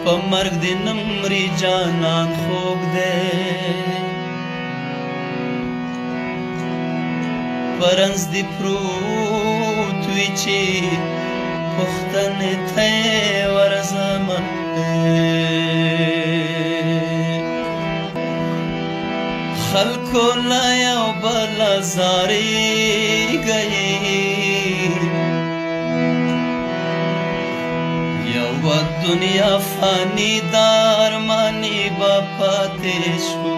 په مرګ دې نه مري جانان خوږ دی په رنځ دې پروت وي چې پوښتنې ته یې ورځمه خلکو له یو بله زارېږئ یوه دنیا فاني دا ارماني به پاتې شو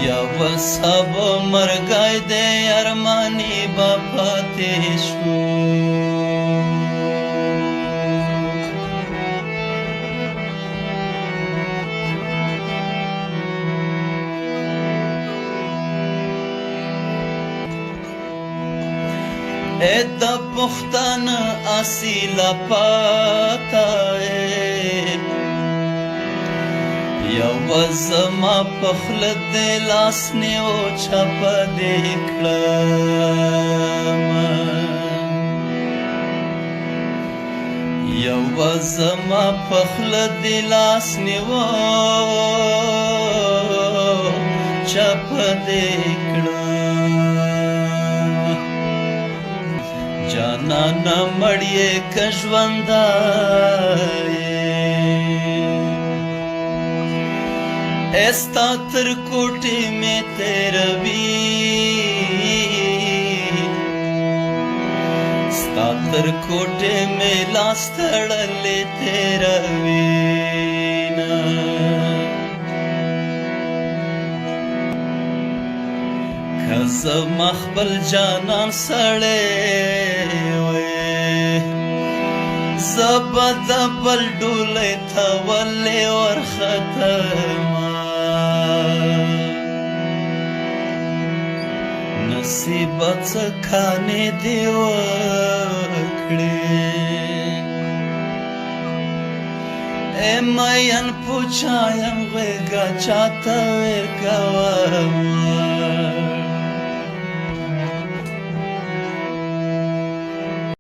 یوه سبا مرګی دی ارماني به پاتې شو اے دا پختانه اصیله پاته یوه زما په خوله دې لاس نیو چپه دې کړمه یوه زما په خوله دې لاس نیو چپه دې کړمه جانانا مړیې که ژوندی ستا تر کوټې مې تېروي ستا تر کوټې مې لاس تړلې تېروينه که زما خپل جانان سړی زه به د بل ډولۍ ته ولې ورختمه نصیبه څه کانې دې وکړې ای مین پوچایم غېږه چاته ورکومه